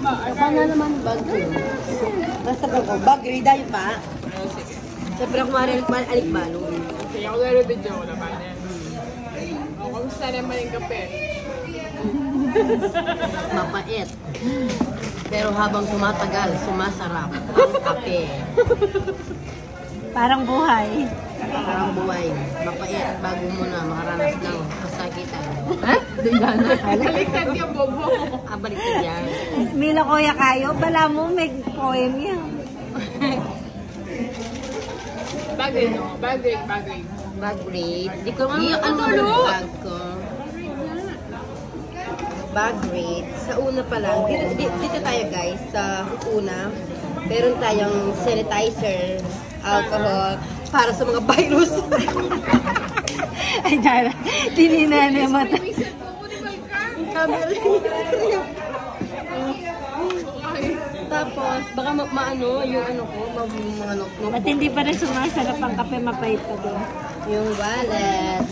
Baka na naman bag. Nasa bag ko. Bag, riday pa. Sige. Siyempre ako alikbalo. Okay, ako laro din dyan. Wala ba yan? O, kamusta naman yung kape? Mapait. Pero habang tumatagal, sumasarap ang kape. Parang buhay. Parang buhay. Mapait bago mo na makaranas ng kasakitan. Ha? Baliktad yung bobo. Baliktad yan. Mila Kuya Kayo, bala mo may poem yan. Bagay, no? Bagay. Bag rate. Di ko Ano ano to, yung bag ko. Bag rate. Sa una pa lang. Dito tayo guys. Sa una. Meron tayong sanitizer, alcohol, para sa mga virus. Ay, dara. Tinina na mata. Tapos, baka maano, yung ano ko, mga notebook. Ba't hindi pa rin sumasarap ang kape, mapait pa din? Yung wallet.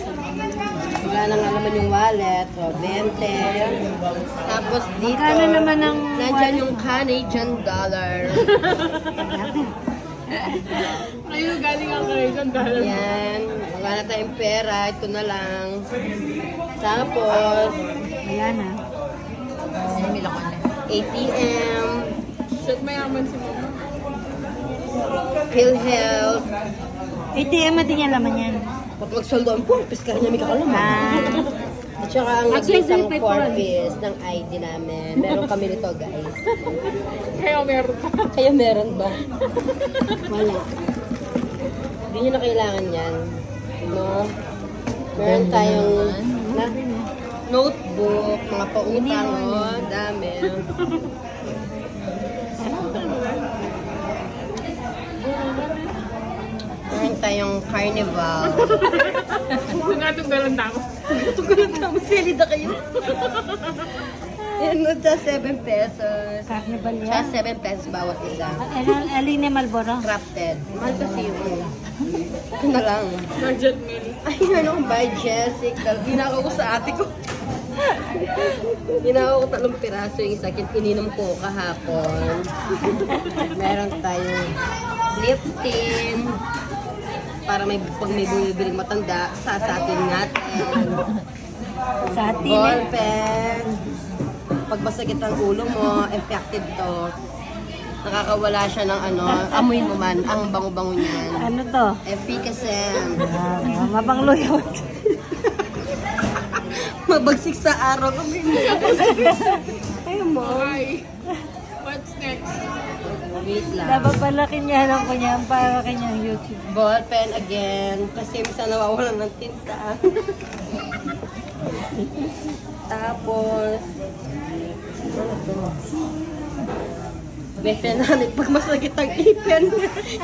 Wala nang alaman yung wallet. O, 20. Tapos dito, Magkano naman ang nandyan wallet? yung Canadian dollar. Ayun, galing ang Canadian dollar. Yan. Wala na tayong pera. Ito na lang. Tapos, Wala na. ATM, Shit, mayaman si mama. PhilHealth. ATM at niya laman yan. Pag magsaldo ang purpose ka niya, may kakalaman. At saka ang Actually, isang may purpose ng ID namin. Meron kami nito, guys. Kaya meron pa. Kaya meron ba? Wala. Hindi nyo na kailangan yan. No? Meron tayong notebook, mga pautang, oh, dami. Meron tayong carnival. Tunggalan tao. Tugulan tamo, selida kayo. Yan, no, just 7 pesos. Carnival yan. Just 7 pesos bawat isa. Aline Malboro. Crafted. Mahal kasi yun. Ito na lang. Budget meal. Ay, ano kong by Jessica. Ginagawa ko sa ate ko. Ginagawa ko 3 piraso yung isa. Ininom ko kahapon. Meron tayong lifting. Para pag may bumibiling matanda, sasatin natin. Sa atin. Ballpen. Pag masakit ang ulo mo, effective to. Nakakawala siya ng ano, amoy mo man, ang bango-bango niyan. Ano to? Efficacy. Mabangloy. Mabagsik sa araw. Ayaw mo. Okay. What's next? Wait lang. Dapat palaki niya lang ko niya para kanyang YouTube. Ballpen again. Kasi minsan nawawalan ng tinta. Tapos, bete namin pag masakit ang ipin,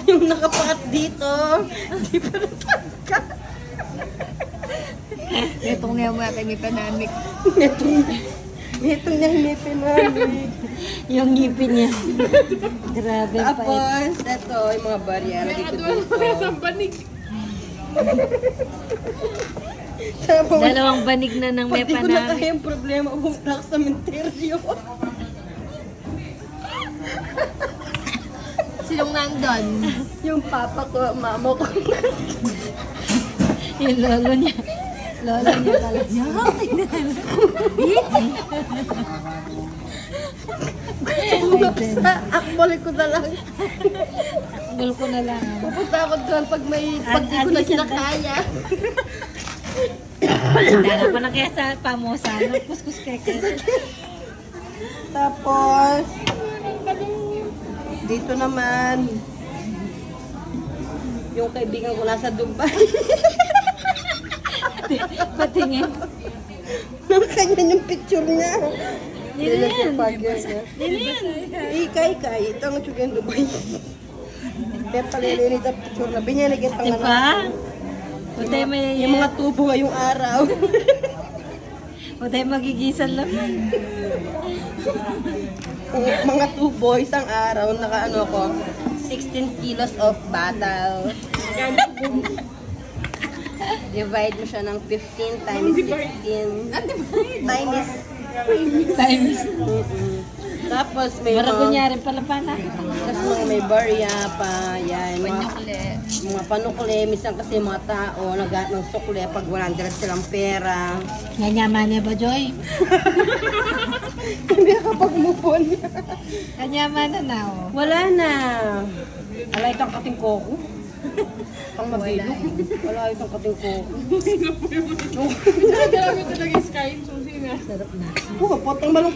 yung nakapakat dito, di pa nasangka. Itong niya mo natin may panamik. Itong niya ngipin namin. Yung ngipin niya. Grabe pa. Tapos, ito, yung mga barriera dito Wala sa banig. Tapos, Dalawang banig na ng may pati ko na panamik. kayang problema, pumunta ako sa menteryo. Sinong nandun? Yung papa ko, mama ko. Yung lolo niya. Lolo niya talaga. Akbol ko na lang. Akbol ko na lang. Pupunta ako doon pag di ko na sinakaya. Dala pa na kaya sa pamosa. Kuskus keke. Tapos, dito naman, yung kaibigan ko nasa Dubai. Patingin. Nakakanya yung picture niya. Nilian. Niya. Nilian. Ikay. Ito ang tsuga yung Dubai. Kaya palilini na picture na. Binyanagin pang Diba? Utay may yung mga tubo ngayong araw. Utay magigisan lang. Mga tubo, isang araw, naka-ano ko, 16 kilos of battle. Divide mo siya ng 15 times 15. Times. Times. Tapos may Maragunya rin pala pala. tapos mga may barya pa, yan. Mga panukle, minsan kasi mga tao naghahanap ng sukle pag wala nila silang pera. Kanyaman niya ba, Joy? Hindi kapag mupon. Kanyaman na na, oh. Wala na. Alay itong kating koko. Pang mabilog. Wala itong kating koko. Grabe talaga yung Sky. Susi na. Potang malungkot.